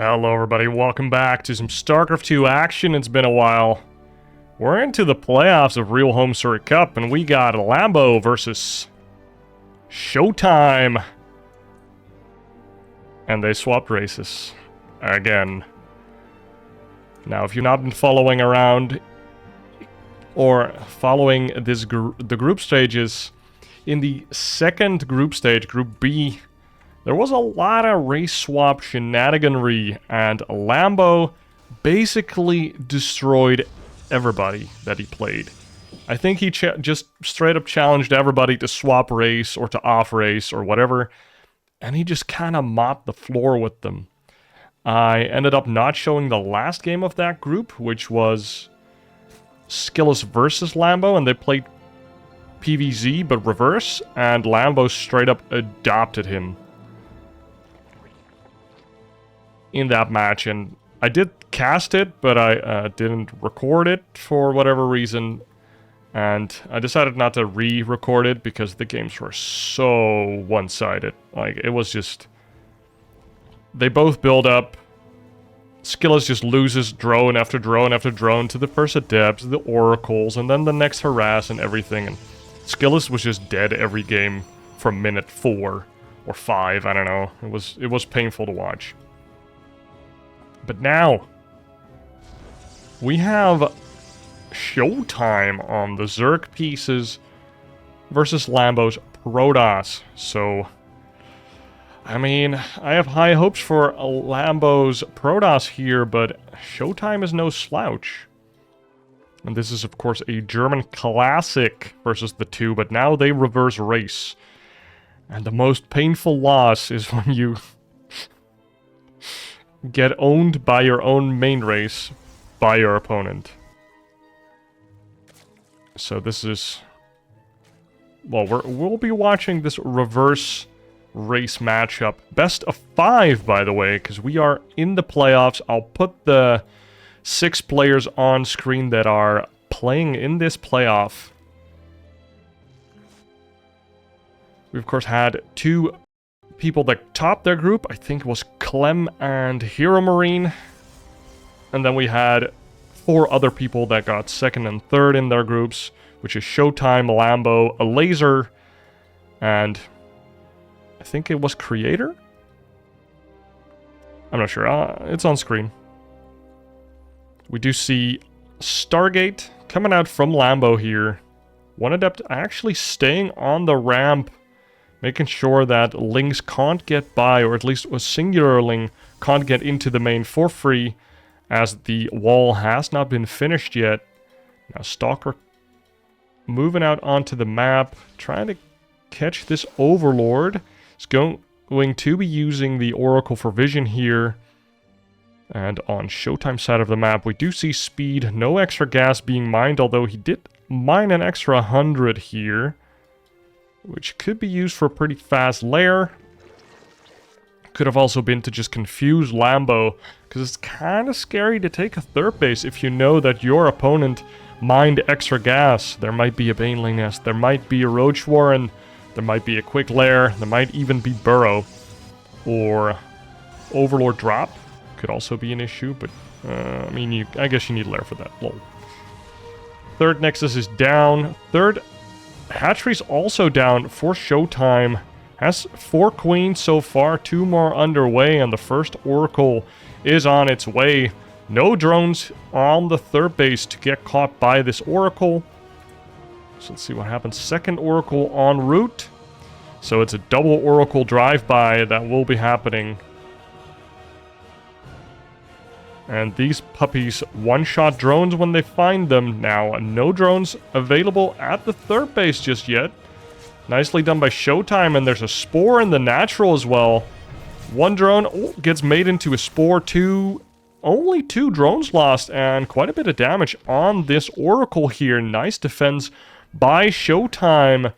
Hello everybody, welcome back to some StarCraft 2 action. It's been a while. We're into the playoffs of Real HomeStory Cup, and we got Lambo versus ShoWTimE. And they swapped races. Again. Now, if you've not been following around, or following this the group stages, in the second group stage, Group B, there was a lot of race swap shenaniganry, and Lambo basically destroyed everybody that he played. I think he just straight up challenged everybody to swap race or to off race or whatever, and he just kind of mopped the floor with them. I ended up not showing the last game of that group, which was Skillous versus Lambo, and they played PvZ but reverse, and Lambo straight up adopted him in that match. And I did cast it, but I didn't record it for whatever reason, and I decided not to re-record it because the games were so one-sided. Like, it was just, they both build up. Skillous just loses drone after drone after drone to the first adepts, the oracles, and then the next harass and everything, and Skillous was just dead every game from minute 4 or 5, I don't know. It was painful to watch. But now, we have ShoWTimE on the Zerg pieces versus Lambo's Protoss. So, I mean, I have high hopes for Lambo's Protoss here, but ShoWTimE is no slouch. And this is, of course, a German classic versus the two, but now they reverse race. And the most painful loss is when you get owned by your own main race by your opponent. So this is, well, we'll be watching this reverse race matchup. Best of 5, by the way, because we are in the playoffs. I'll put the 6 players on screen that are playing in this playoff. We, of course, had 2 people that topped their group. I think it was Clem and Hero Marine. And then we had 4 other people that got 2nd and 3rd in their groups, which is ShoWTimE, Lambo, a Laser, and I think it was Creator? I'm not sure. It's on screen. We do see Stargate coming out from Lambo here. One adept actually staying on the ramp, making sure that Lings can't get by, or at least a singular Ling can't get into the main for free, as the wall has not been finished yet. Now Stalker moving out onto the map, trying to catch this Overlord. He's going to be using the Oracle for vision here. And on ShoWTimE side of the map, we do see speed, no extra gas being mined, although he did mine an extra 100 here, which could be used for a pretty fast lair. Could have also been to just confuse Lambo, because it's kind of scary to take a 3rd base if you know that your opponent mined extra gas. There might be a Baneling Nest, there might be a Roach Warren, there might be a Quick Lair, there might even be Burrow, or Overlord Drop. Could also be an issue, but I mean, I guess you need Lair for that. Lol. 3rd Nexus is down. 3rd Hatchery's also down for ShoWTimE. Has 4 queens so far, 2 more underway, and the first Oracle is on its way. No drones on the 3rd base to get caught by this Oracle. So let's see what happens. 2nd Oracle en route. So it's a double Oracle drive-by that will be happening. And these puppies one-shot drones when they find them. Now, no drones available at the 3rd base just yet. Nicely done by ShoWTimE, and there's a Spore in the natural as well. 1 drone gets made into a Spore. Only 2 drones lost, and quite a bit of damage on this Oracle here. Nice defense by ShoWTimE.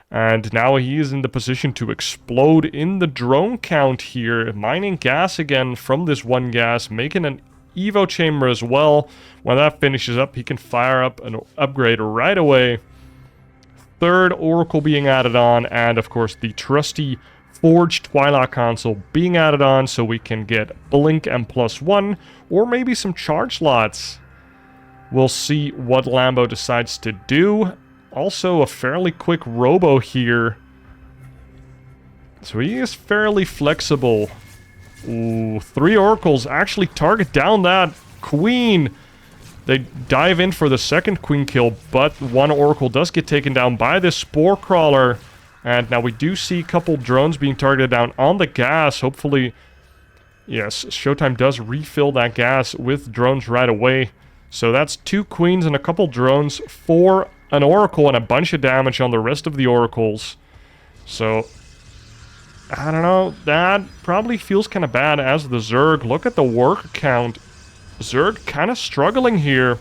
And now he is in the position to explode in the drone count here. Mining gas again from this 1 gas, making an Evo chamber as well. When that finishes up, he can fire up an upgrade right away. 3rd Oracle being added on, and of course the trusty Forged Twilight Console being added on so we can get Blink and +1, or maybe some charge slots. We'll see what Lambo decides to do. Also, a fairly quick robo here. So he is fairly flexible. Ooh, 3 oracles actually target down that queen. They dive in for the second queen kill, but 1 oracle does get taken down by this spore crawler. And now we do see a couple drones being targeted down on the gas. Hopefully, yes, ShoWTimE does refill that gas with drones right away. So that's 2 queens and a couple drones for an oracle and a bunch of damage on the rest of the oracles. So, I don't know. That probably feels kind of bad as the Zerg. Look at the work count. Zerg kind of struggling here.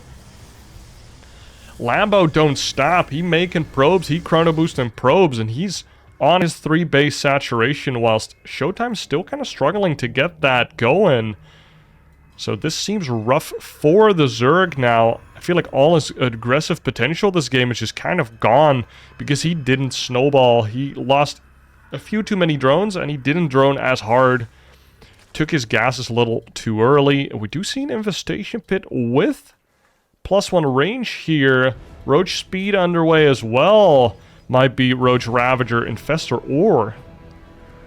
Lambo don't stop. He making probes, he chrono boosting probes, and he's on his 3 base saturation, whilst ShoWTimE's still kind of struggling to get that going. So this seems rough for the Zerg now. I feel like all his aggressive potential this game is just kind of gone because he didn't snowball. He lost a few too many drones, and he didn't drone as hard. Took his gases a little too early. We do see an infestation pit with +1 range here. Roach speed underway as well. Might be Roach Ravager, Infestor, or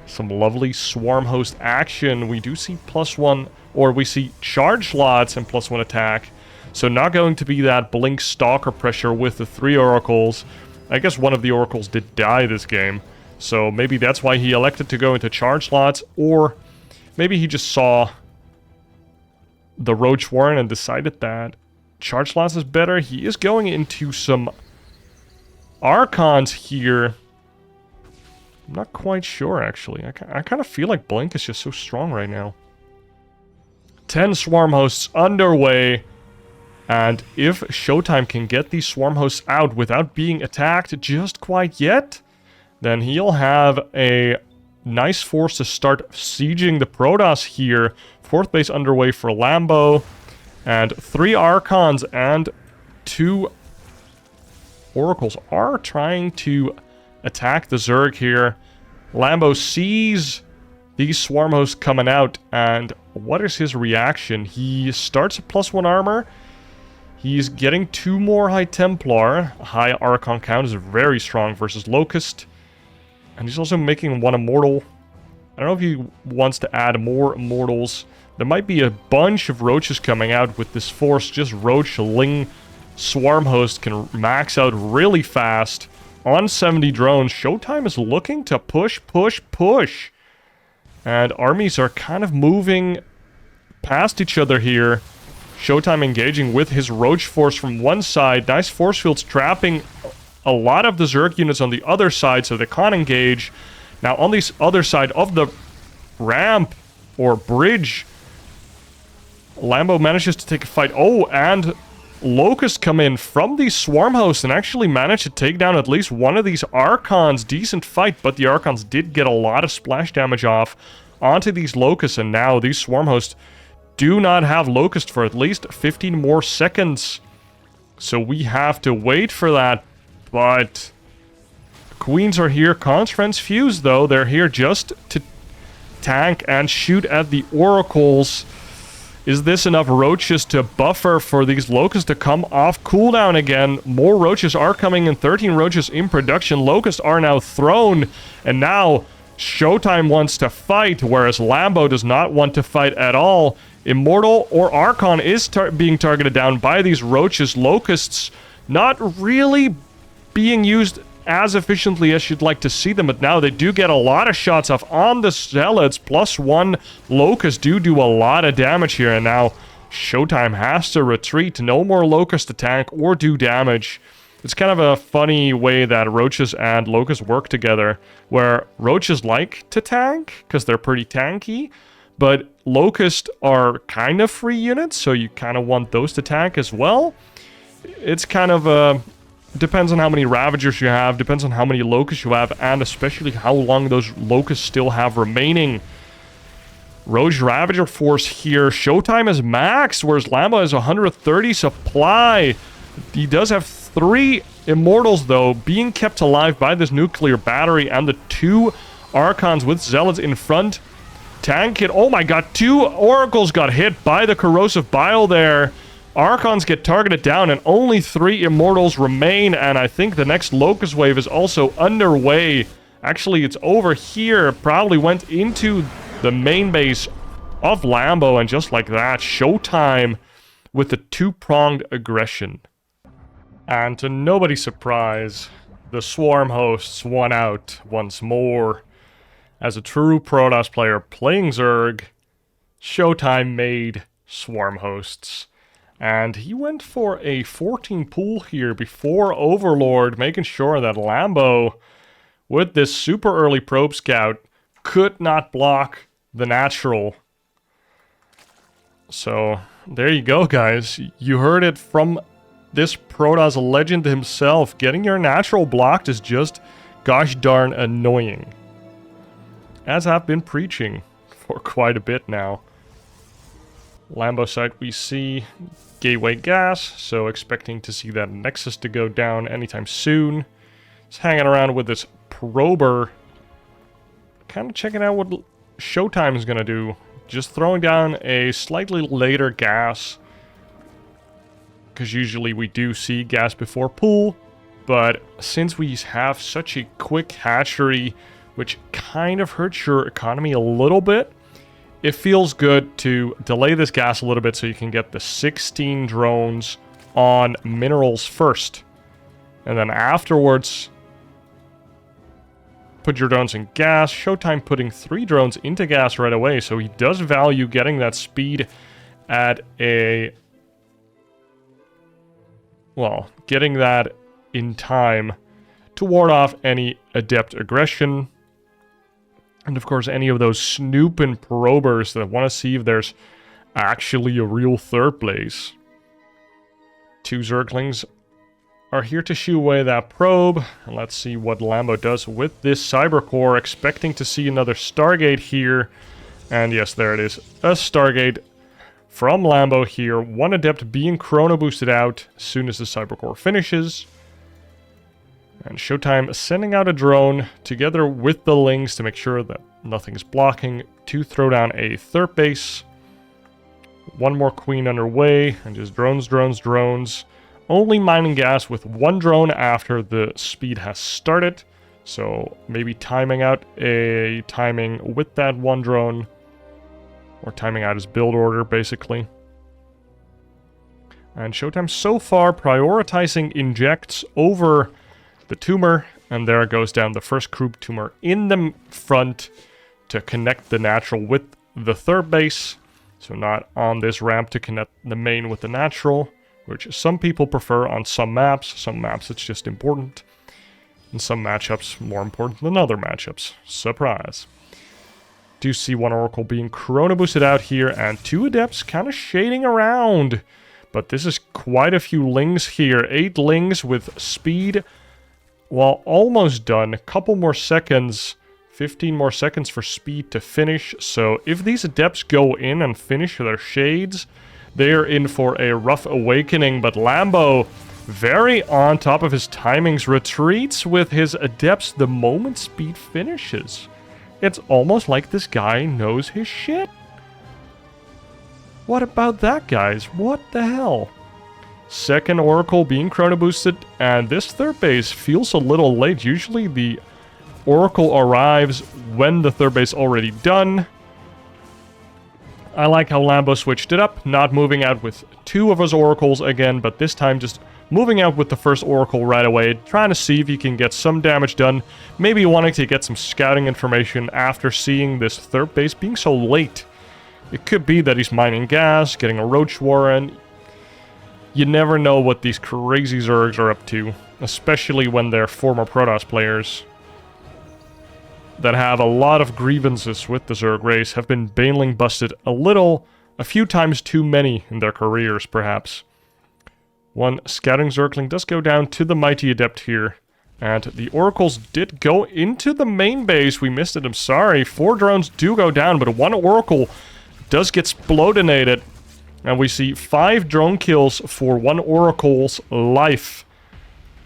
some lovely Swarm Host action. We do see +1, or we see charge slots and +1 attack. So not going to be that Blink Stalker pressure with the 3 oracles. I guess one of the oracles did die this game. So maybe that's why he elected to go into charge slots, or maybe he just saw the Roach Warren and decided that charge slots is better. He is going into some Archons here. I'm not quite sure, actually. I kind of feel like Blink is just so strong right now. 10 Swarm Hosts underway. And if ShoWTimE can get these Swarm Hosts out without being attacked just quite yet, then he'll have a nice force to start sieging the Protoss here. 4th base underway for Lambo. And 3 Archons and 2 Oracles are trying to attack the Zerg here. Lambo sees these Swarm Hosts coming out, and what is his reaction? He starts a +1 armor. He's getting 2 more High Templar. High Archon count is very strong versus Locust. And he's also making 1 Immortal. I don't know if he wants to add more Immortals. There might be a bunch of Roaches coming out with this force. Just Roach Ling Swarm Host can max out really fast. On 70 drones, ShoWTimE is looking to push. And armies are kind of moving past each other here. ShoWTimE engaging with his Roach force from one side. Nice force fields trapping a lot of the Zerg units on the other side so they can't engage. Now on this other side of the ramp or bridge, Lambo manages to take a fight. Oh, and Locusts come in from these Swarm Hosts and actually manage to take down at least one of these Archons. Decent fight, but the Archons did get a lot of splash damage off onto these Locusts, and now these Swarm Hosts do not have Locust for at least 15 more seconds. So we have to wait for that, but Queens are here. Transfuse, though, they're here just to tank and shoot at the Oracles. Is this enough Roaches to buffer for these Locusts to come off cooldown again? More Roaches are coming in. 13 Roaches in production. Locusts are now thrown. And now ShoWTimE wants to fight, whereas Lambo does not want to fight at all. Immortal or Archon is being targeted down by these Roaches. Locusts not really being used as efficiently as you'd like to see them, but now they do get a lot of shots off on the Zealots. +1 Locust do a lot of damage here, and now ShoWTimE has to retreat. No more Locust to tank or do damage. It's kind of a funny way that Roaches and Locusts work together, where Roaches like to tank because they're pretty tanky, but Locusts are kind of free units, so you kind of want those to tank as well. It's kind of depends on how many Ravagers you have, depends on how many Locusts you have, and especially how long those Locusts still have remaining. Roach Ravager force here. ShoWTimE is maxed, whereas Lambo has 130 supply. He does have 3 Immortals, though, being kept alive by this nuclear battery and the 2 Archons with Zealots in front. Tank hit. Oh my god, 2 Oracles got hit by the Corrosive Bile there. Archons get targeted down, and only 3 Immortals remain, and I think the next Locust Wave is also underway. Actually, it's over here. Probably went into the main base of Lambo, and just like that, ShoWTimE with the 2-pronged aggression. And to nobody's surprise, the Swarm hosts won out once more. As a true Protoss player playing Zerg, ShoWTimE made Swarm hosts. And he went for a 14 pool here before Overlord, making sure that Lambo, with this super early probe scout, could not block the natural. So, there you go, guys. You heard it from this Protoss legend himself. Getting your natural blocked is just gosh darn annoying. As I've been preaching for quite a bit now. Lambo side we see Gateway Gas, so expecting to see that Nexus to go down anytime soon. He's hanging around with this Prober. Kind of checking out what ShoWTimE is going to do. Just throwing down a slightly later gas. Because usually we do see gas before pool. But since we have such a quick hatchery, which kind of hurts your economy a little bit, it feels good to delay this gas a little bit so you can get the 16 drones on minerals first. And then afterwards, put your drones in gas. ShoWTimE putting 3 drones into gas right away, so he does value getting that speed at a... well, getting that in time to ward off any adept aggression. And of course, any of those snooping probers that want to see if there's actually a real third place. 2 Zerglings are here to shoo away that probe. And let's see what Lambo does with this Cybercore. Expecting to see another Stargate here. And yes, there it is. A Stargate from Lambo here. 1 Adept being chrono boosted out as soon as the Cybercore finishes. And ShoWTimE sending out a drone together with the Lings to make sure that nothing is blocking to throw down a third base. 1 more Queen underway, and just drones, drones, drones. Only mining gas with 1 drone after the speed has started. So maybe timing out a timing with that 1 drone. Or timing out his build order, basically. And ShoWTimE so far prioritizing injects over the tumor, and there goes down the first group tumor in the front to connect the natural with the third base. So not on this ramp to connect the main with the natural, which some people prefer on some maps. Some maps it's just important. In some matchups, more important than other matchups. Surprise. Do see 1 Oracle being chrono boosted out here, and 2 Adepts kind of shading around. But this is quite a few Lings here. 8 Lings with speed. Well, almost done. A couple more seconds. 15 more seconds for speed to finish. So if these Adepts go in and finish their shades, they're in for a rough awakening. But Lambo, very on top of his timings, retreats with his Adepts the moment speed finishes. It's almost like this guy knows his shit. What about that, guys? What the hell? Second Oracle being chrono boosted, and this third base feels a little late. Usually the Oracle arrives when the third base already done. I like how Lambo switched it up, not moving out with 2 of his Oracles again, but this time just moving out with the first Oracle right away, trying to see if he can get some damage done, maybe wanting to get some scouting information after seeing this third base being so late. It could be that he's mining gas, getting a Roach Warren. You never know what these crazy Zergs are up to, especially when they're former Protoss players that have a lot of grievances with the Zerg race, have been bailing busted a few times too many in their careers, perhaps. 1 Scouting Zergling does go down to the Mighty Adept here, and the Oracles did go into the main base. We missed it, I'm sorry. 4 drones do go down, but 1 Oracle does get splodinated. And we see 5 drone kills for 1 Oracle's life.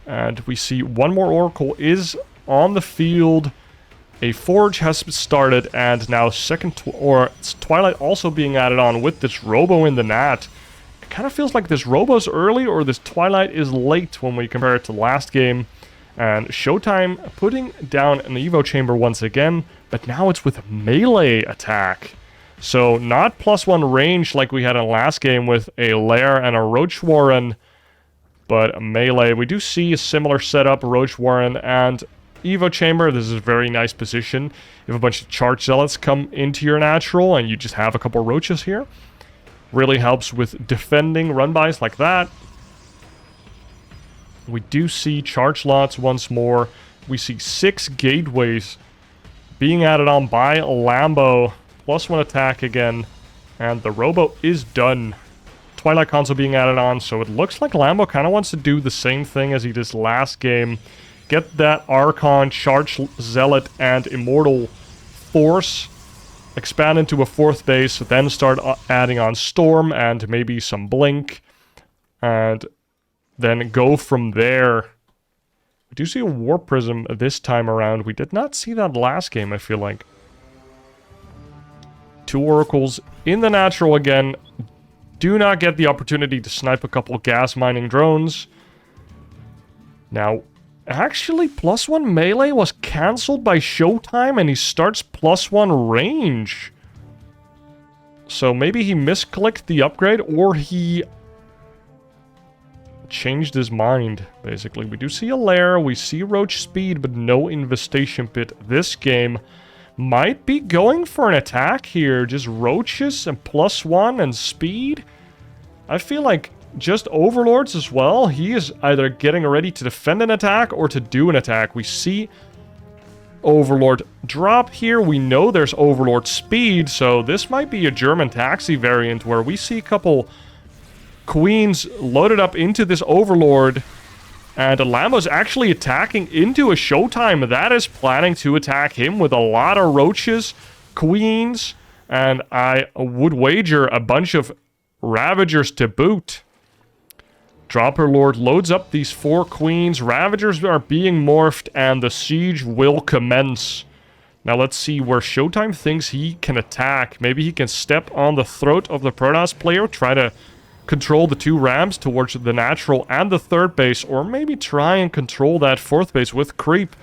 And we see 1 more Oracle is on the field. A Forge has started, and now Twilight also being added on with this Robo in the Nat. It kind of feels like this Robo's early or this Twilight is late when we compare it to last game. And ShoWTimE putting down an Evo Chamber once again, but now it's with melee attack. So not +1 range like we had in last game with a Lair and a Roach Warren, but melee. We do see a similar setup, Roach Warren and Evo Chamber. This is a very nice position. If a bunch of Charge Zealots come into your natural and you just have a couple Roaches here, really helps with defending run-bys like that. We do see Charge Lots once more. We see 6 Gateways being added on by Lambo. +1 attack again. And the Robo is done. Twilight Console being added on, so it looks like Lambo kind of wants to do the same thing as he did last game. Get that Archon, Charge Zealot, and Immortal Force. Expand into a 4th base, then start adding on Storm and maybe some Blink. And then go from there. We do see a Warp Prism this time around. We did not see that last game, I feel like. 2 Oracles in the natural again. Do not get the opportunity to snipe a couple gas mining drones. Now, actually, +1 melee was cancelled by ShoWTimE and he starts +1 range. So maybe he misclicked the upgrade or he changed his mind, basically. We do see a Lair, we see Roach Speed, but no Infestation Pit this game. Might be going for an attack here, just Roaches and +1 and Speed. I feel like just Overlords as well. He is either getting ready to defend an attack or to do an attack. We see Overlord drop here. We know there's Overlord Speed, so this might be a German Taxi variant where we see a couple Queens loaded up into this Overlord, and Lambo's actually attacking into a ShoWTimE that is planning to attack him with a lot of Roaches, Queens, and I would wager a bunch of Ravagers to boot. Dropper Lord loads up these 4 Queens, Ravagers are being morphed, and the siege will commence. Now let's see where ShoWTimE thinks he can attack. Maybe he can step on the throat of the Protoss player, try to control the 2 Rams towards the natural and the 3rd base, or maybe try and control that 4th base with creep.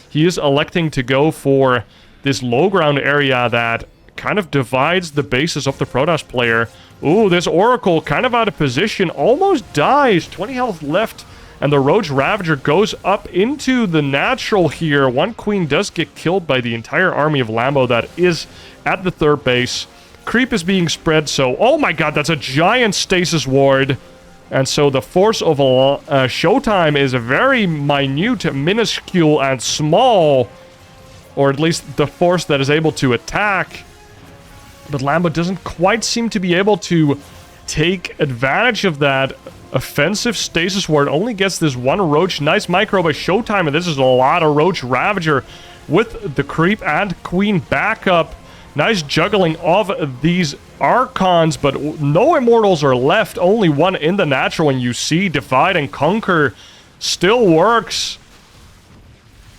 He is electing to go for this low ground area that kind of divides the bases of the Protoss player. Ooh, this Oracle kind of out of position, almost dies, 20 health left, and the Roach Ravager goes up into the natural here. 1 Queen does get killed by the entire army of Lambo that is at the 3rd base. Creep is being spread, so... Oh my god, that's a giant stasis ward. And so the force of ShoWTimE is very minute, minuscule, and small. Or at least the force that is able to attack. But Lambo doesn't quite seem to be able to take advantage of that. Offensive stasis ward only gets this 1 Roach. Nice micro by ShoWTimE, and this is a lot of Roach Ravager with the Creep and Queen backup. Nice juggling of these Archons, but no Immortals are left. Only 1 in the natural, and you see Divide and Conquer still works.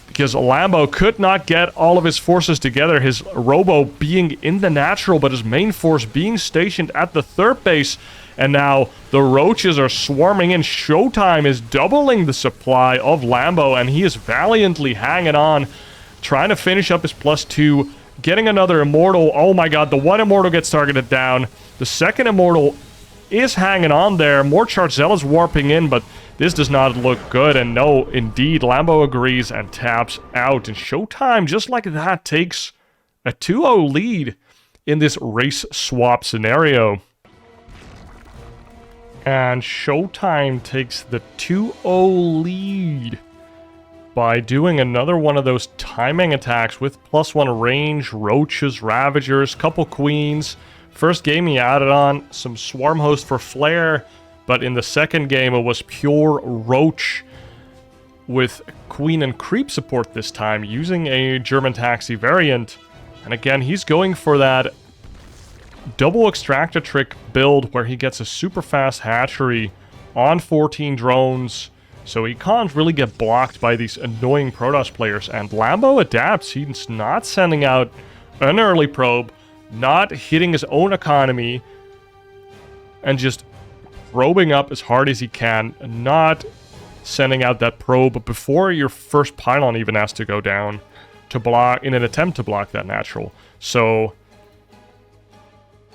Because Lambo could not get all of his forces together. His Robo being in the natural, but his main force being stationed at the 3rd base. And now the Roaches are swarming in. ShoWTimE is doubling the supply of Lambo, and he is valiantly hanging on, trying to finish up his +2. Getting another Immortal. Oh my god, the 1 Immortal gets targeted down. The 2nd Immortal is hanging on there. More Charge Zealots warping in, but this does not look good. And no, indeed, Lambo agrees and taps out. And ShoWTimE, just like that, takes a 2-0 lead in this race swap scenario. And ShoWTimE takes the 2-0 lead by doing another one of those timing attacks with +1 range, Roaches, Ravagers, couple Queens. First game he added on some Swarm Host for Flare, but in the second game it was pure Roach with Queen and Creep support this time, using a German Taxi variant. And again, he's going for that double Extractor Trick build where he gets a super fast hatchery on 14 drones, So he can't really get blocked by these annoying Protoss players. And Lambo adapts. He's not sending out an early probe, not hitting his own economy, and just probing up as hard as he can, not sending out that probe before your first pylon even has to go down to block, in an attempt to block that natural. So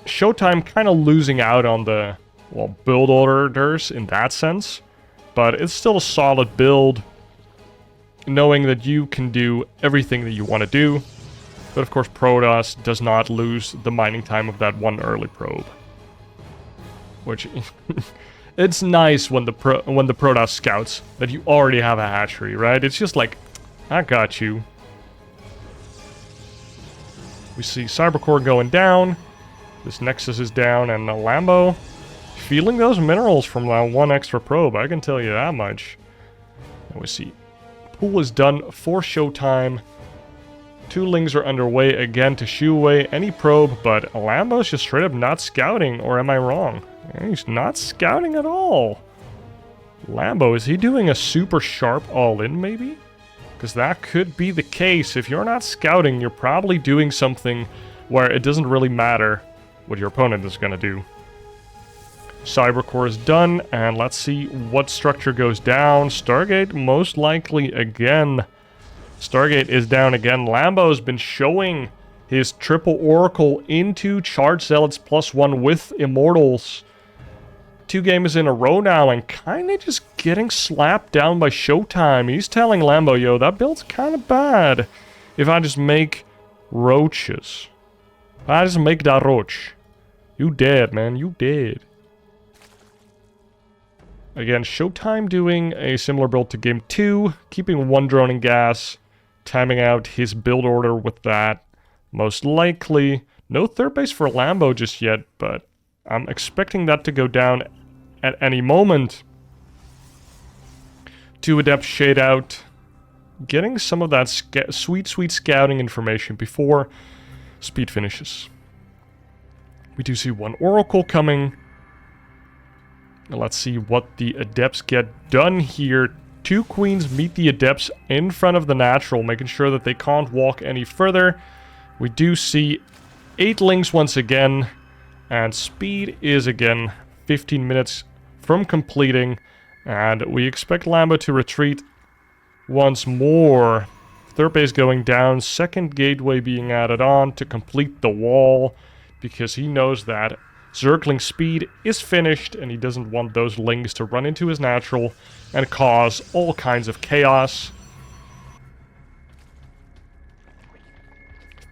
ShoWTimE kind of losing out on the, well, build orders in that sense, but it's still a solid build, knowing that you can do everything that you want to do. But of course, Protoss does not lose the mining time of that one early probe, which it's nice when the Protoss scouts that you already have a hatchery, right? It's just like, I got you. We see Cybercore going down. This Nexus is down, and the Lambo feeling those minerals from that one extra probe, I can tell you that much. And we see pool is done for ShoWTimE. 2 lings are underway again to shoo away any probe, but Lambo's just straight up not scouting, or am I wrong? He's not scouting at all. Lambo, is he doing a super sharp all-in maybe? Because that could be the case. If you're not scouting, you're probably doing something where it doesn't really matter what your opponent is going to do. Cybercore is done, and let's see what structure goes down. Stargate, most likely again. Stargate is down again. Lambo's been showing his triple Oracle into Charge Zealots +1 with Immortals 2 games in a row now, and kind of just getting slapped down by ShoWTimE. He's telling Lambo, yo, that build's kind of bad if I just make roaches. If I just make that roach. You dead, man. You dead. Again, ShoWTimE doing a similar build to game 2, keeping 1 drone in gas, timing out his build order with that. Most likely, no third base for Lambo just yet, but I'm expecting that to go down at any moment. 2 Adept shade out, getting some of that sweet scouting information before speed finishes. We do see 1 Oracle coming. Let's see what the Adepts get done here. 2 Queens meet the Adepts in front of the natural, making sure that they can't walk any further. We do see 8 lings once again, and speed is again 15 minutes from completing, and we expect Lambo to retreat once more. Third base going down, second gateway being added on to complete the wall, because he knows that Zergling speed is finished, and he doesn't want those lings to run into his natural and cause all kinds of chaos.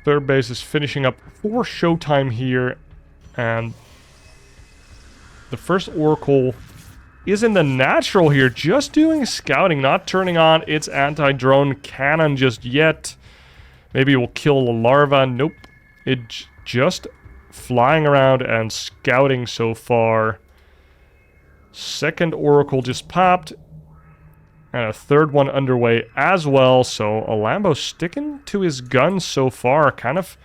Third base is finishing up for ShoWTimE here, and the first Oracle is in the natural here, just doing scouting, not turning on its anti-drone cannon just yet. Maybe it will kill the larva. Nope. It just flying around and scouting so far. Second Oracle just popped, and a third one underway as well. So a Lambo sticking to his guns so far, kind of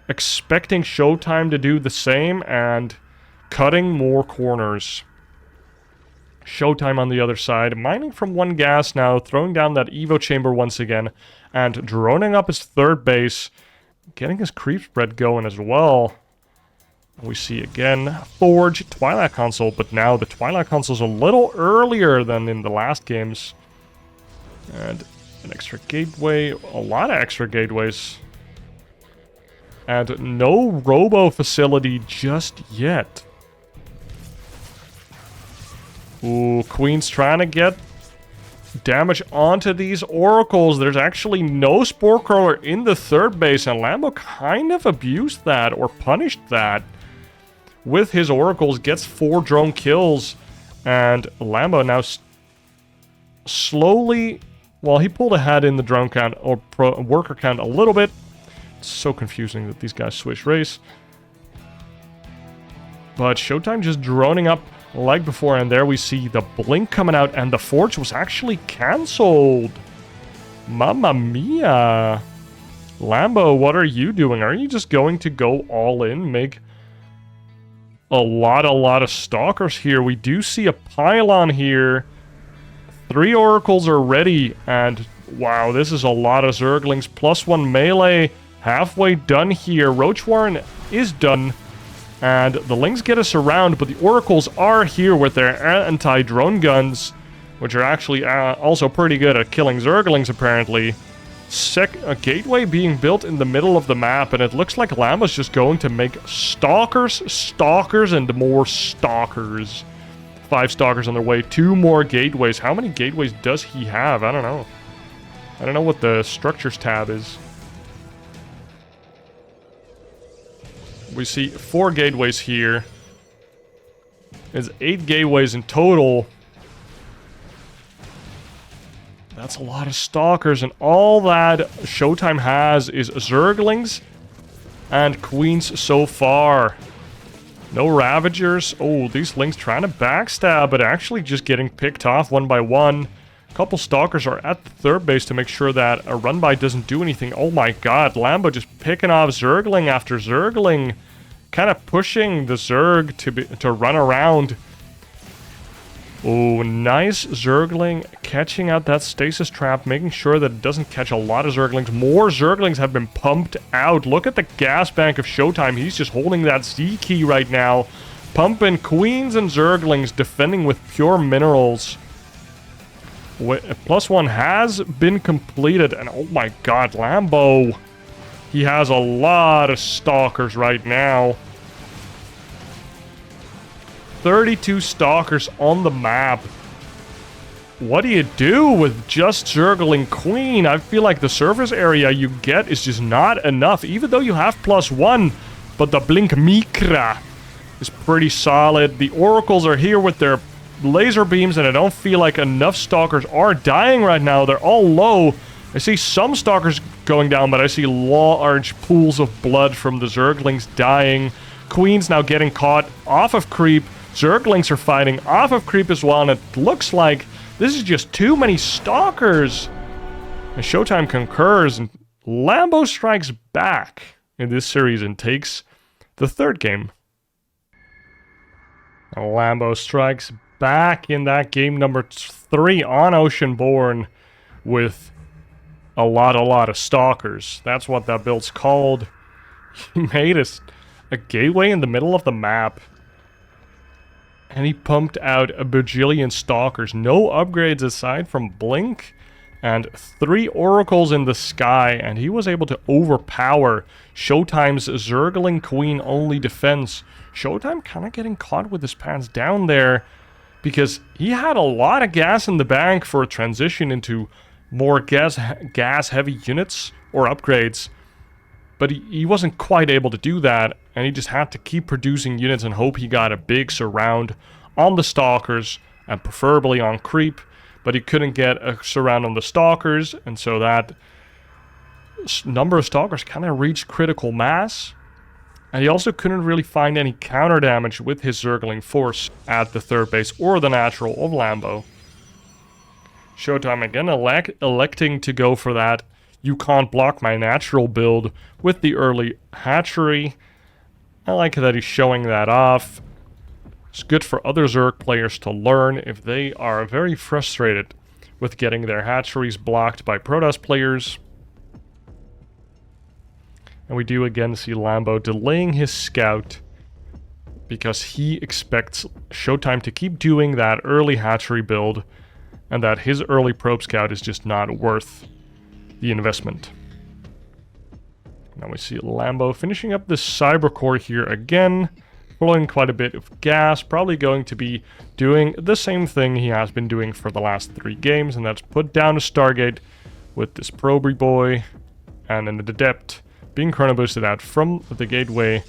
expecting ShoWTimE to do the same and cutting more corners. ShoWTimE on the other side, mining from 1 gas now, throwing down that Evo chamber once again, and droning up his third base, getting his creep spread going as well. We see again Forge, Twilight Console, but now the Twilight Console's a little earlier than in the last games. And an extra gateway, a lot of extra gateways. And no robo facility just yet. Ooh, Queen's trying to get damage onto these Oracles. There's actually no Spore Crawler in the third base, and Lambo kind of abused that, or punished that. With his Oracles, gets 4 drone kills, and Lambo now slowly, well, he pulled ahead in the drone count, or worker count a little bit. It's so confusing that these guys switch race. But ShoWTimE just droning up like before, and there we see the blink coming out, and the Forge was actually cancelled. Mamma mia. Lambo, what are you doing? Are you just going to go all in, make a lot of stalkers here? We do see a pylon here. 3 oracles are ready, and wow, this is a lot of Zerglings. +1 melee, halfway done here. Roach Warren is done, and the Lings get us around, but the oracles are here with their anti-drone guns, which are actually also pretty good at killing Zerglings, apparently. A gateway being built in the middle of the map, and it looks like Lambo's just going to make stalkers, stalkers, and more stalkers. 5 stalkers on their way, 2 more gateways. How many gateways does he have? I don't know. I don't know what the structures tab is. We see 4 gateways here. There's 8 gateways in total. That's a lot of stalkers, and all that ShoWTimE has is Zerglings and Queens so far. No Ravagers. Oh, these Lings trying to backstab, but actually just getting picked off one by one. A couple Stalkers are at the third base to make sure that a run-by doesn't do anything. Oh my god, Lambo just picking off Zergling after Zergling. Kind of pushing the Zerg to run around. Oh, nice Zergling catching out that stasis trap, making sure that it doesn't catch a lot of Zerglings. More Zerglings have been pumped out. Look at the gas bank of ShoWTimE. He's just holding that Z key right now. Pumping Queens and Zerglings, defending with pure minerals. +1 has been completed, and oh my god, Lambo. He has a lot of Stalkers right now. 32 Stalkers on the map. What do you do with just Zergling Queen? I feel like the surface area you get is just not enough, even though you have +1. But the Blink Mikra is pretty solid. The Oracles are here with their laser beams, and I don't feel like enough Stalkers are dying right now. They're all low. I see some Stalkers going down, but I see large pools of blood from the Zerglings dying. Queen's now getting caught off of creep. Zerglings are fighting off of creep as well, and it looks like this is just too many Stalkers. And ShoWTimE concurs, and Lambo strikes back in this series and takes the 3rd game. And Lambo strikes back in that game number 3 on Oceanborn with a lot of Stalkers. That's what that build's called. He made a gateway in the middle of the map, and he pumped out a bajillion Stalkers. No upgrades aside from Blink, and 3 Oracles in the sky, and he was able to overpower ShoWTimE's Zergling Queen only defense. ShoWTimE kind of getting caught with his pants down there, because he had a lot of gas in the bank for a transition into more gas-heavy units or upgrades. But he wasn't quite able to do that, and he just had to keep producing units and hope he got a big surround on the Stalkers, and preferably on creep, but he couldn't get a surround on the Stalkers, and so that number of Stalkers kind of reached critical mass, and he also couldn't really find any counter damage with his Zergling force at the third base or the natural of Lambo. ShoWTimE again electing to go for that "you can't block my natural" build with the early hatchery. I like that he's showing that off. It's good for other Zerg players to learn if they are very frustrated with getting their hatcheries blocked by Protoss players. And we do again see Lambo delaying his scout because he expects ShoWTimE to keep doing that early hatchery build, and that his early probe scout is just not worth the investment. Now we see Lambo finishing up this cyber core here again, pulling quite a bit of gas, probably going to be doing the same thing he has been doing for the last 3 games, and that's put down a Stargate with this Probry boy, and then the Adept being chrono boosted out from the gateway.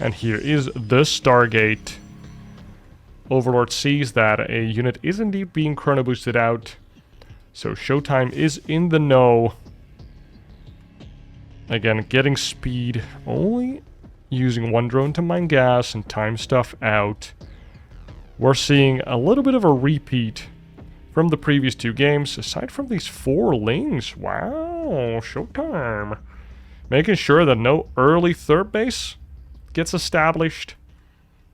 And here is the Stargate. Overlord sees that a unit is indeed being chrono boosted out, so ShoWTimE is in the know. Again, getting speed, only using 1 drone to mine gas and time stuff out. We're seeing a little bit of a repeat from the previous 2 games, aside from these 4 Lings. Wow, ShoWTimE. Making sure that no early third base gets established,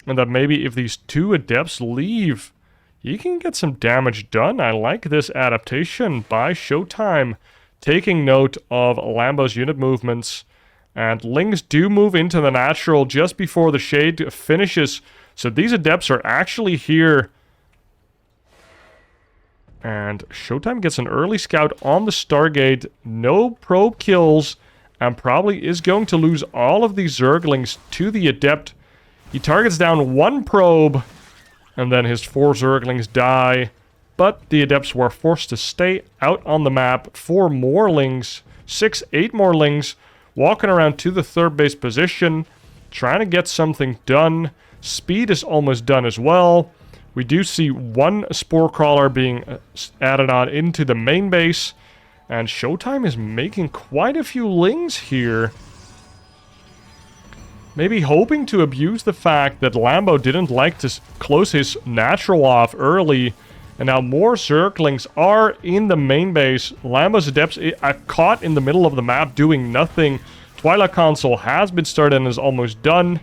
and that maybe if these 2 Adepts leave, he can get some damage done. I like this adaptation by ShoWTimE, taking note of Lambo's unit movements. And Lings do move into the natural just before the shade finishes. So these adepts are actually here. And ShoWTimE gets an early scout on the Stargate. No probe kills. And probably is going to lose all of these Zerglings to the adept. He targets down one probe. And then his 4 Zerglings die. But the adepts were forced to stay out on the map. 4 more Lings. 6, 8 more Lings. Walking around to the third base position, trying to get something done. Speed is almost done as well. We do see 1 Spore Crawler being added on into the main base. And ShoWTimE is making quite a few Lings here. Maybe hoping to abuse the fact that Lambo didn't like to close his natural off early. And now more Zerglings are in the main base. Lambo's adepts are caught in the middle of the map doing nothing. Twilight Console has been started and is almost done.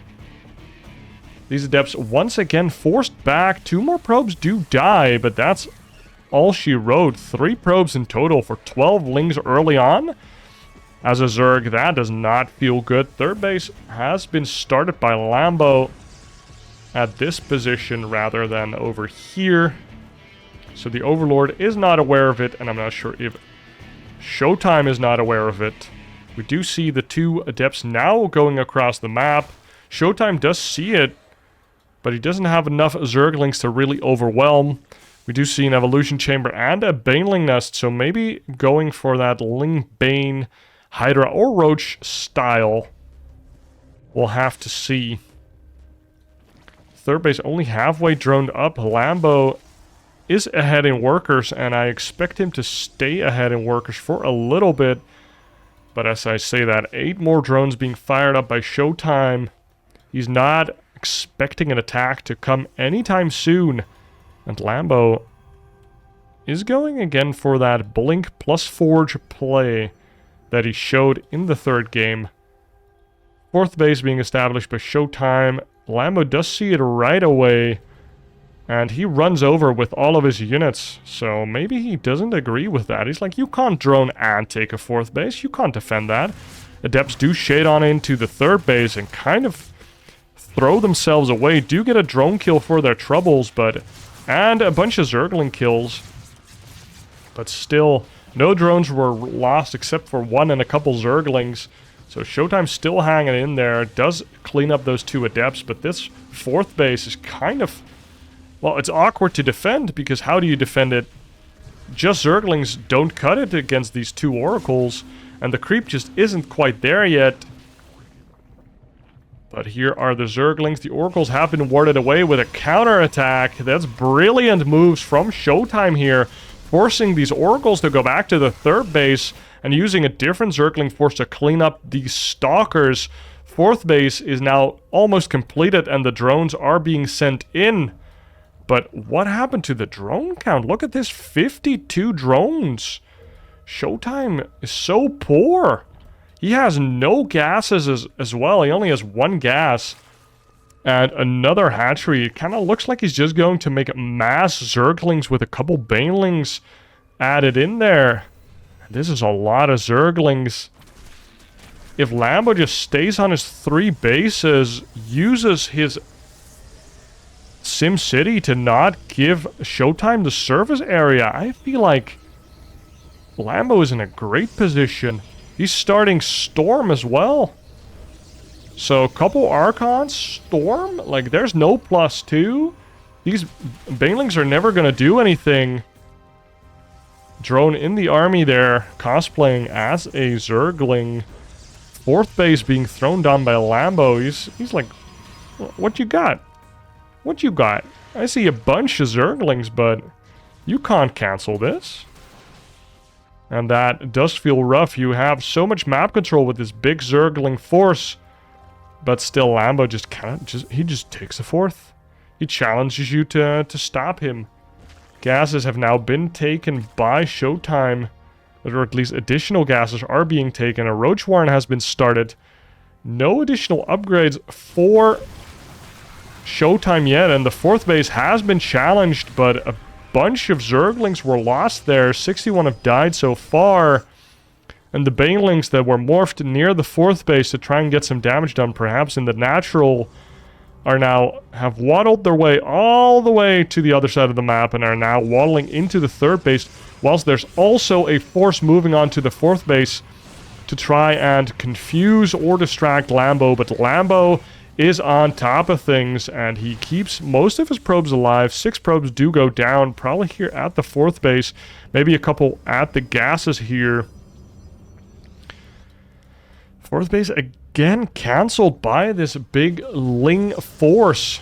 These adepts once again forced back. 2 more probes do die, but that's all she wrote. 3 probes in total for 12 Lings early on. As a Zerg, that does not feel good. Third base has been started by Lambo at this position rather than over here. So the Overlord is not aware of it, and I'm not sure if ShoWTimE is not aware of it. We do see the 2 adepts now going across the map. ShoWTimE does see it, but he doesn't have enough Zerglings to really overwhelm. We do see an Evolution Chamber and a Baneling Nest, so maybe going for that Ling Bane, Hydra, or Roach style. We'll have to see. Third base only halfway droned up. Lambo is ahead in workers, and I expect him to stay ahead in workers for a little bit. But as I say that, 8 more drones being fired up by ShoWTimE. He's not expecting an attack to come anytime soon. And Lambo is going again for that Blink plus Forge play that he showed in the third game. Fourth base being established by ShoWTimE. Lambo does see it right away. And he runs over with all of his units, so maybe he doesn't agree with that. He's like, you can't drone and take a fourth base, you can't defend that. Adepts do shade on into the third base and kind of throw themselves away. Do get a drone kill for their troubles, and a bunch of Zergling kills. But still, no drones were lost except for 1 and a couple Zerglings. So ShoWTimE's still hanging in there, does clean up those 2 adepts, but this fourth base is kind of... well, it's awkward to defend, because how do you defend it? Just Zerglings don't cut it against these 2 Oracles, and the creep just isn't quite there yet. But here are the Zerglings. The Oracles have been warded away with a counterattack. That's brilliant moves from ShoWTimE here, forcing these Oracles to go back to the third base, and using a different Zergling force to clean up these Stalkers. Fourth base is now almost completed, and the drones are being sent in. But what happened to the drone count? Look at this, 52 drones. ShoWTimE is so poor. He has no gases as well. He only has 1 gas. And another hatchery. It kind of looks like he's just going to make mass Zerglings with a couple Banelings added in there. This is a lot of Zerglings. If Lambo just stays on his 3 bases, uses his SimCity to not give ShoWTimE the surface area, I feel like Lambo is in a great position. He's starting Storm as well. So a couple Archons, Storm, like there's no +2. These Banelings are never going to do anything. Drone in the army there, cosplaying as a Zergling. Fourth base being thrown down by Lambo. He's like, what you got? What you got? I see a bunch of Zerglings, but you can't cancel this. And that does feel rough. You have so much map control with this big Zergling force. But still, Lambo just takes a fourth. He challenges you to stop him. Gases have now been taken by ShoWTimE. Or at least additional gases are being taken. A Roach Warren has been started. No additional upgrades for ShoWTimE yet, and the 4th base has been challenged, but a bunch of Zerglings were lost there. 61 have died so far. And the Banelings that were morphed near the 4th base to try and get some damage done, perhaps in the natural, have waddled their way all the way to the other side of the map and are now waddling into the 3rd base, whilst there's also a force moving on to the 4th base to try and confuse or distract Lambo, but Lambo is on top of things, and he keeps most of his probes alive. 6 probes do go down, probably here at the 4th base, maybe a couple at the gases here. 4th base again cancelled by this big Ling force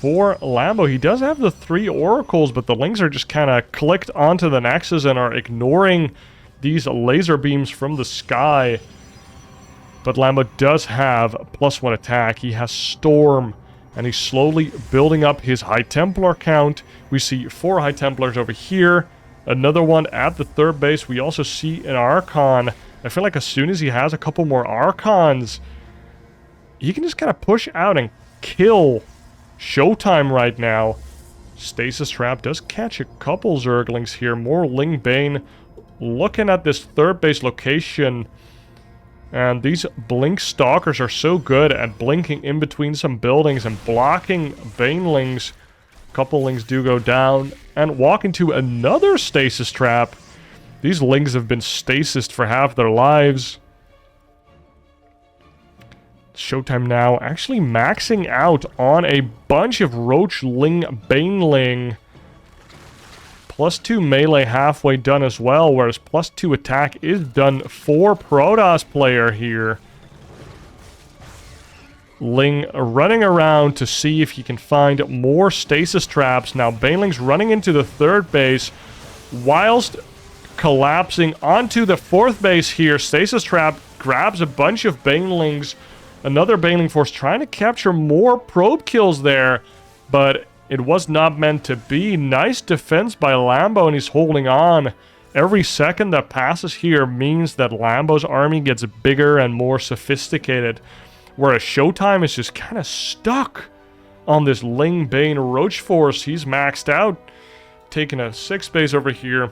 for Lambo. He does have the 3 oracles, but the Lings are just kind of clicked onto the Nexus and are ignoring these laser beams from the sky. But Lambo does have a +1 attack. He has Storm, and he's slowly building up his High Templar count. We see 4 High Templars over here, another one at the 3rd base. We also see an Archon. I feel like as soon as he has a couple more Archons, he can just kind of push out and kill ShoWTimE right now. Stasis Trap does catch a couple Zerglings here. More Ling Bane looking at this 3rd base location. And these Blink Stalkers are so good at blinking in between some buildings and blocking Banelings. A couple Lings do go down and walk into another Stasis Trap. These Lings have been stasised for half their lives. ShoWTimE now actually maxing out on a bunch of Roach Ling Baneling. +2 melee halfway done as well, whereas +2 attack is done for Protoss player here. Ling running around to see if he can find more stasis traps. Now Baneling's running into the 3rd base whilst collapsing onto the 4th base here. Stasis Trap grabs a bunch of Banelings. Another Baneling force trying to capture more probe kills there, but it was not meant to be. Nice defense by Lambo, and he's holding on. Every second that passes here means that Lambo's army gets bigger and more sophisticated, whereas ShoWTimE is just kind of stuck on this Ling Bane Roach force. He's maxed out, taking a 6 base over here,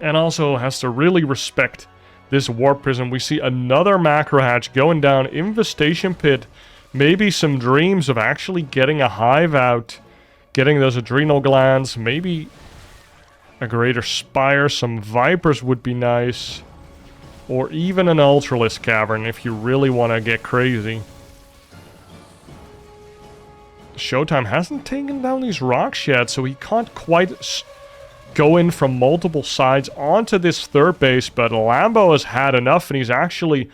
and also has to really respect this Warp Prism. We see another Macro Hatch going down. Infestation Pit. Maybe some dreams of actually getting a Hive out. Getting those adrenal glands. Maybe a Greater Spire. Some Vipers would be nice. Or even an Ultralisk Cavern if you really want to get crazy. ShoWTimE hasn't taken down these rocks yet, so he can't quite go in from multiple sides onto this 3rd base, but Lambo has had enough, and he's actually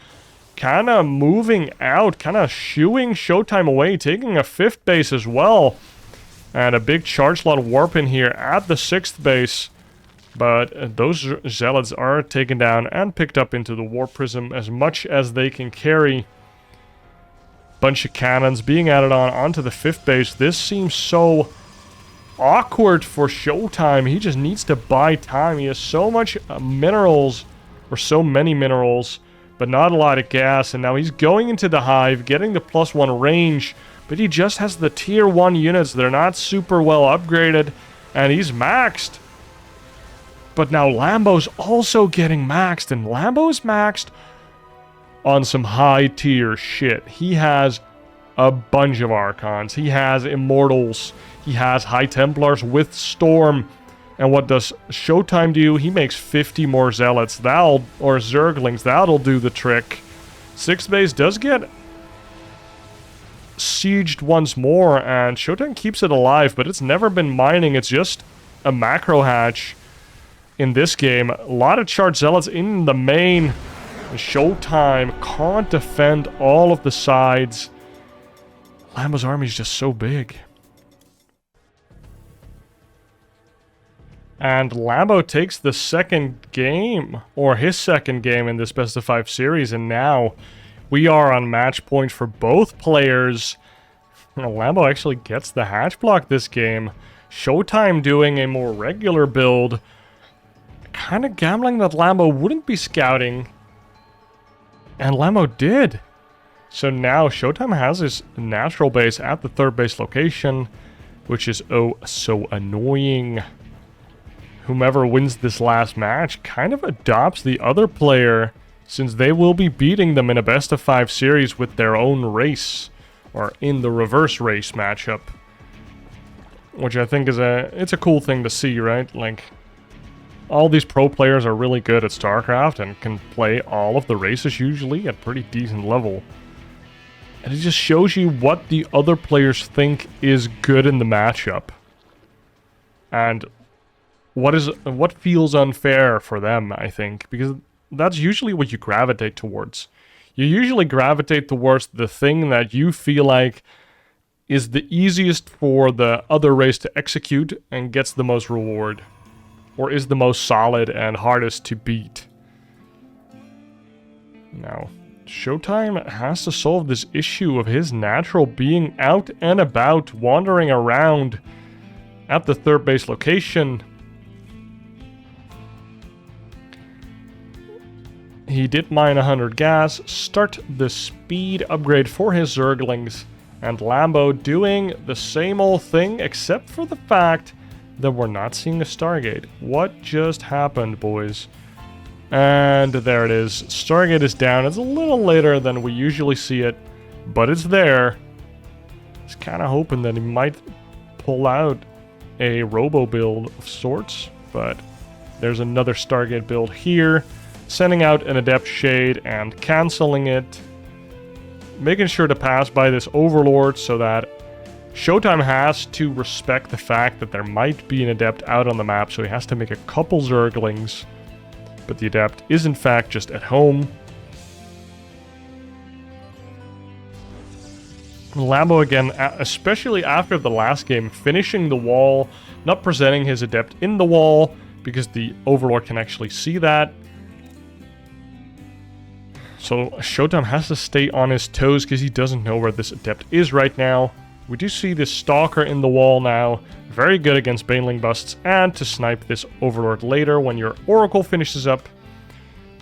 kind of moving out, kind of shooing ShoWTimE away, taking a 5th base as well. And a big charge slot warp in here at the 6th base, but those Zealots are taken down and picked up into the Warp Prism as much as they can carry. Bunch of cannons being added onto the 5th base. This seems so awkward for ShoWTimE. He just needs to buy time. He has so much minerals, or so many minerals, but not a lot of gas, and now he's going into the Hive, getting the +1 range, but he just has the tier 1 units. They're not super well upgraded, and he's maxed. But now Lambo's also getting maxed, and Lambo's maxed on some high tier shit. He has a bunch of Archons. He has Immortals. He has High Templars with Storm. And what does ShoWTimE do? He makes 50 more Zealots. Or Zerglings. That'll do the trick. 6th base does get sieged once more, and ShoWTimE keeps it alive, but it's never been mining. It's just a macro hatch in this game. A lot of charged Zealots in the main. And ShoWTimE can't defend all of the sides. Lambo's army is just so big. And Lambo takes the 2nd game, or his 2nd game in this best of 5 series, and now we are on match point for both players. Lambo actually gets the hatch block this game. ShoWTimE doing a more regular build. Kind of gambling that Lambo wouldn't be scouting. And Lambo did. So now ShoWTimE has his natural base at the third base location, which is oh so annoying. Whomever wins this last match kind of adopts the other player, since they will be beating them in a best of 5 series with their own race, or in the reverse race matchup. Which I think is it's a cool thing to see, right? Like, all these pro players are really good at StarCraft and can play all of the races usually at pretty decent level. And it just shows you what the other players think is good in the matchup. And what feels unfair for them, I think, because that's usually what you gravitate towards. You usually gravitate towards the thing that you feel like is the easiest for the other race to execute and gets the most reward. Or is the most solid and hardest to beat. Now, ShoWTimE has to solve this issue of his natural being out and about, wandering around at the third base location. He did mine 100 gas, start the speed upgrade for his Zerglings, and Lambo doing the same old thing, except for the fact that we're not seeing a Stargate. What just happened, boys? And there it is. Stargate is down. It's a little later than we usually see it, but it's there. Just kind of hoping that he might pull out a Robo build of sorts, but there's another Stargate build here. Sending out an Adept Shade and canceling it. Making sure to pass by this Overlord so that ShoWTimE has to respect the fact that there might be an Adept out on the map, so he has to make a couple Zerglings. But the Adept is in fact just at home. Lambo again, especially after the last game, finishing the wall, not presenting his Adept in the wall, because the Overlord can actually see that. So ShoWTimE has to stay on his toes because he doesn't know where this Adept is right now. We do see this Stalker in the wall now. Very good against Baneling busts and to snipe this Overlord later when your Oracle finishes up.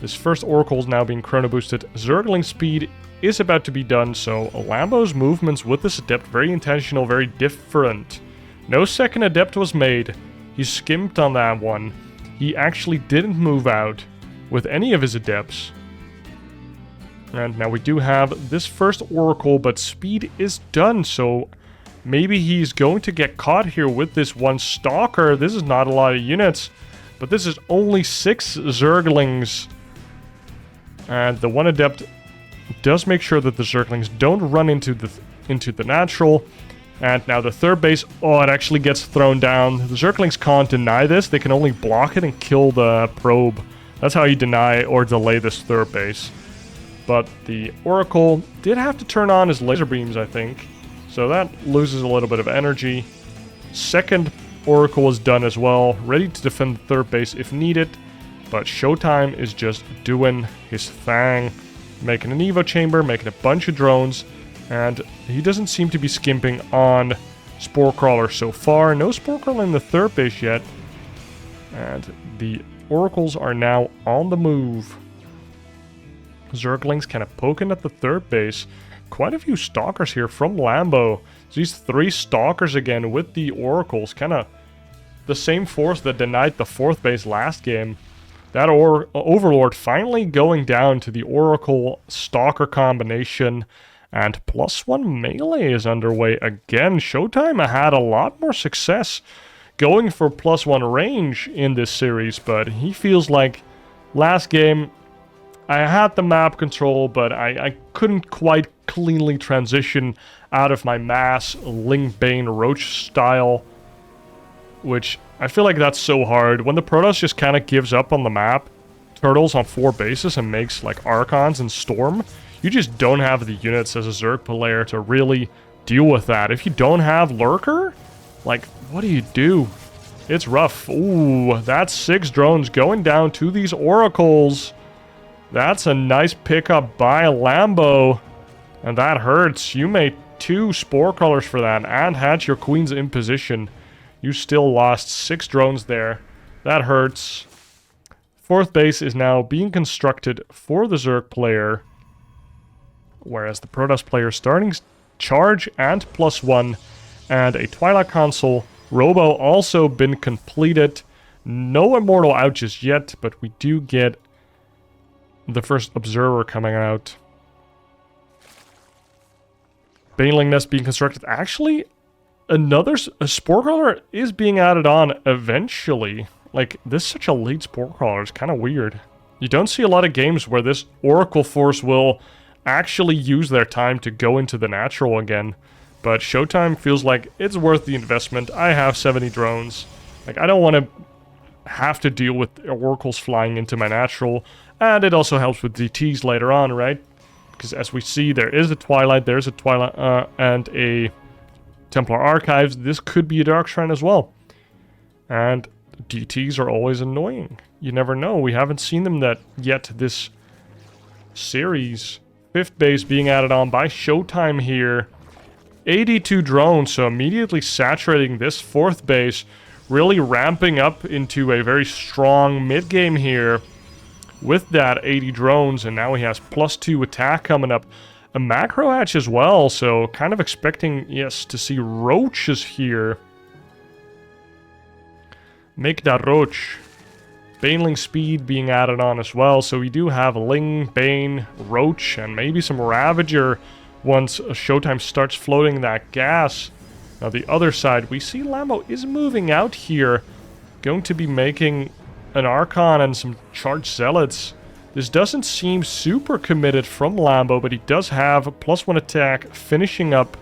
This first Oracle is now being chrono boosted. Zergling speed is about to be done, so Lambo's movements with this Adept very intentional, very different. No second Adept was made. He skimped on that one. He actually didn't move out with any of his Adepts. And now we do have this first Oracle, but speed is done, so maybe he's going to get caught here with this one Stalker. This is not a lot of units, but this is only 6 Zerglings. And the one Adept does make sure that the Zerglings don't run into the natural. And now the third base, oh, it actually gets thrown down. The Zerglings can't deny this. They can only block it and kill the probe. That's how you deny or delay this third base. But the Oracle did have to turn on his laser beams, I think. So that loses a little bit of energy. Second Oracle is done as well, ready to defend the third base if needed. But ShoWTimE is just doing his thing. Making an Evo chamber, making a bunch of drones. And he doesn't seem to be skimping on Spore Crawler so far. No Spore Crawler in the third base yet. And the Oracles are now on the move. Zerglings kind of poking at the third base. Quite a few Stalkers here from Lambo. These 3 Stalkers again with the Oracles. Kind of the same force that denied the fourth base last game. That Overlord finally going down to the Oracle Stalker combination. And +1 melee is underway again. ShoWTimE had a lot more success going for +1 range in this series. But he feels like last game, I had the map control, but I couldn't quite cleanly transition out of my mass Link Bane Roach style, which I feel like that's so hard. When the Protoss just kind of gives up on the map, turtles on 4 bases and makes like Archons and Storm, you just don't have the units as a Zerg player to really deal with that. If you don't have Lurker, like, what do you do? It's rough. Ooh, that's 6 drones going down to these Oracles. That's a nice pickup by Lambo. And that hurts. You made 2 Spore Crawlers for that and had your Queens in position. You still lost 6 drones there. That hurts. Fourth base is now being constructed for the Zerg player. whereas the Protoss player starting charge and +1, and a Twilight Console. Robo also been completed. No Immortal out just yet, but we do get the first Observer coming out. Baneling Nest being constructed. Actually, another Spore Crawler is being added on eventually. Like, this is such a late Spore Crawler. It's kind of weird. You don't see a lot of games where this Oracle Force will actually use their time to go into the natural again. But ShoWTimE feels like it's worth the investment. I have 70 drones. Like, I don't want to have to deal with Oracles flying into my natural. And it also helps with DTs later on, right? Because as we see, there is a Twilight, there's a Twilight, and a Templar Archives. This could be a Dark Shrine as well. And DTs are always annoying. You never know. We haven't seen them yet this series. 5th base being added on by ShoWTimE here. 82 drones, so immediately saturating this 4th base. Really ramping up into a very strong mid-game here. With that 80 drones, and now he has +2 attack coming up. A macro hatch as well, so kind of expecting, yes, to see roaches here. Make that roach. Baneling speed being added on as well, so we do have Ling, Bane, Roach, and maybe some Ravager once ShoWTimE starts floating that gas. Now the other side, we see Lambo is moving out here. Going to be making an Archon and some Charged Zealots. This doesn't seem super committed from Lambo, but he does have a +1 attack finishing up.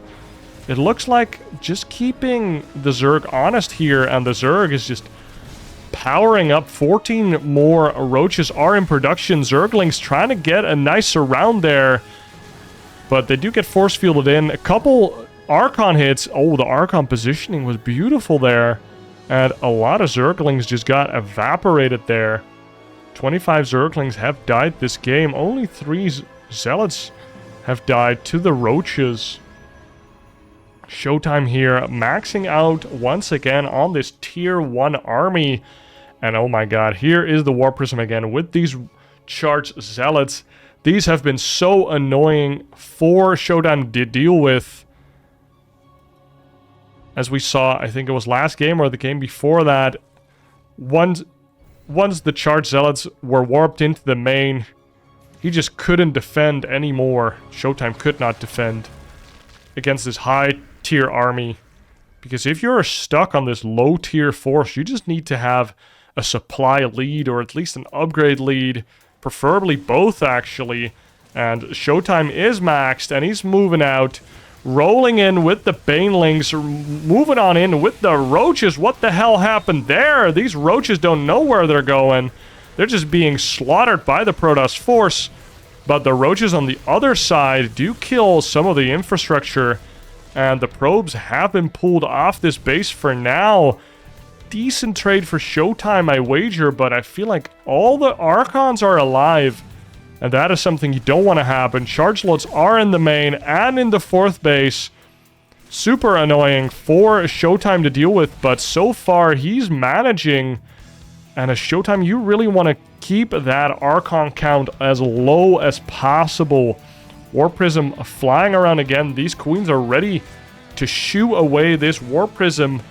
It looks like just keeping the Zerg honest here, and the Zerg is just powering up. 14 more Roaches are in production. Zerglings trying to get a nice surround there, but they do get force fielded in. A couple Archon hits. Oh, the Archon positioning was beautiful there. And a lot of Zerglings just got evaporated there. 25 Zerglings have died this game. Only 3 Zealots have died to the Roaches. ShoWTimE here, maxing out once again on this tier 1 army. And oh my god, here is the War Prism again with these Charged Zealots. These have been so annoying for ShoWTimE to deal with. As we saw, I think it was last game or the game before that, once the Charged Zealots were warped into the main, he just couldn't defend anymore. ShoWTimE could not defend against this high tier army. Because if you're stuck on this low tier force, you just need to have a supply lead or at least an upgrade lead. Preferably both, actually. And ShoWTimE is maxed and he's moving out. Rolling in with the Banelings, moving on in with the Roaches. What the hell happened there? These Roaches don't know where they're going. They're just being slaughtered by the Protoss force. But the Roaches on the other side do kill some of the infrastructure. And the probes have been pulled off this base for now. Decent trade for ShoWTimE, I wager, but I feel like all the Archons are alive. And that is something you don't want to happen. Charge loads are in the main and in the 4th base. Super annoying for ShoWTimE to deal with, but so far he's managing. And as ShoWTimE, you really want to keep that Archon count as low as possible. War Prism flying around again. These queens are ready to shoo away this War Prism.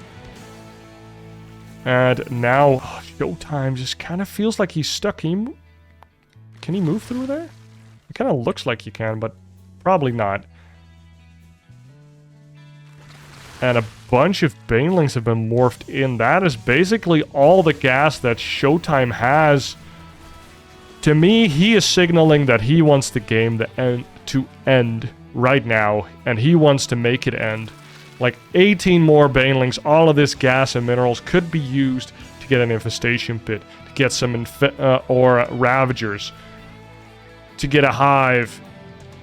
And now ShoWTimE just kind of feels like he's stuck. Can he move through there? It kind of looks like he can, but probably not. And a bunch of Banelings have been morphed in. That is basically all the gas that ShoWTimE has. To me, he is signaling that he wants the game to end right now, and he wants to make it end. Like 18 more Banelings, all of this gas and minerals could be used to get an Infestation Pit, to get some or Ravagers, to get a Hive,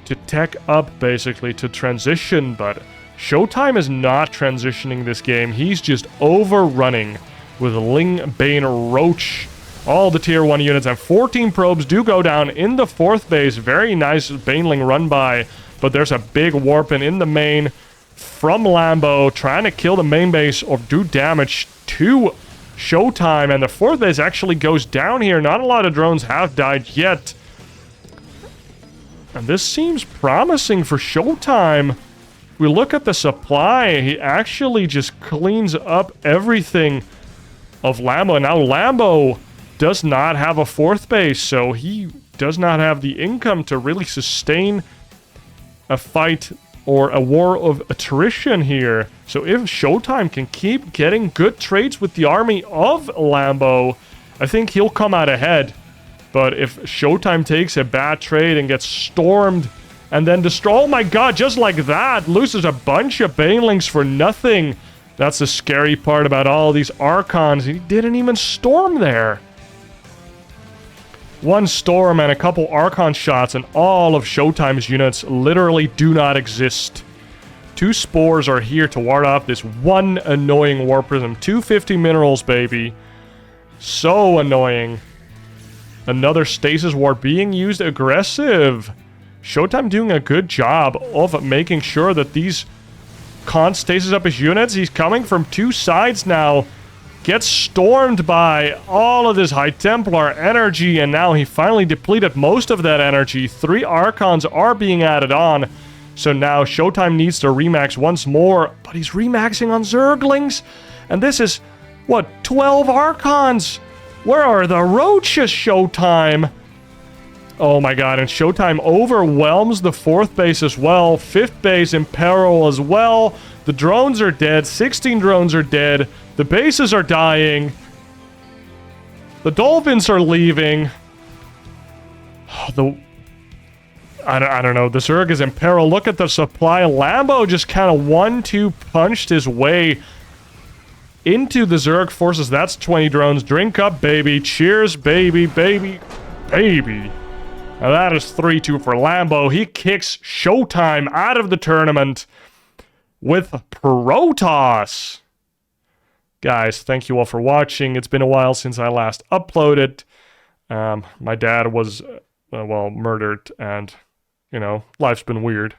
to tech up basically, to transition, but ShoWTimE is not transitioning this game. He's just overrunning with Ling, Bane, Roach, all the tier 1 units, and 14 probes do go down in the 4th base. Very nice Baneling run by, but there's a big Warpin in the main from Lambo, trying to kill the main base or do damage to ShoWTimE, and the 4th base actually goes down here. Not a lot of drones have died yet. And this seems promising for ShoWTimE. We look at the supply, he actually just cleans up everything of Lambo. Now Lambo does not have a 4th base, so he does not have the income to really sustain a fight or a war of attrition here. So if ShoWTimE can keep getting good trades with the army of Lambo, I think he'll come out ahead. But if ShoWTimE takes a bad trade and gets stormed and then destroy, oh my god, just like that, loses a bunch of banelings for nothing. That's the scary part about all these Archons. He didn't even storm there. One storm and a couple Archon shots and all of ShoWTimE's units literally do not exist. 2 spores are here to ward off this one annoying War Prism. 250 minerals, baby. So annoying. Another stasis ward being used aggressive. ShoWTimE doing a good job of making sure that these Khans stasis up his units. He's coming from 2 sides now. Gets stormed by all of this High Templar energy, and now he finally depleted most of that energy. 3 Archons are being added on. So now ShoWTimE needs to remax once more, but he's remaxing on Zerglings. And this is, what, 12 Archons? Where are the roaches, ShoWTimE? Oh my god, and ShoWTimE overwhelms the 4th base as well. 5th base in peril as well. The drones are dead. 16 drones are dead. The bases are dying. The dolphins are leaving. I don't know. The Zerg is in peril. Look at the supply. Lambo just kind of 1-2 punched his way into the Zerg forces. That's 20 drones. Drink up, baby. Cheers, baby, baby, baby. Now that is 3-2 for Lambo. He kicks ShoWTimE out of the tournament with Protoss. Guys, thank you all for watching. It's been a while since I last uploaded. My dad was, well, murdered, and, you know, life's been weird.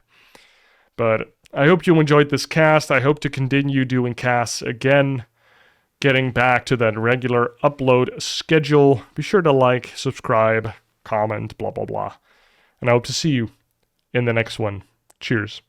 But I hope you enjoyed this cast. I hope to continue doing casts again, getting back to that regular upload schedule. Be sure to like, subscribe, comment, blah, blah, blah. And I hope to see you in the next one. Cheers.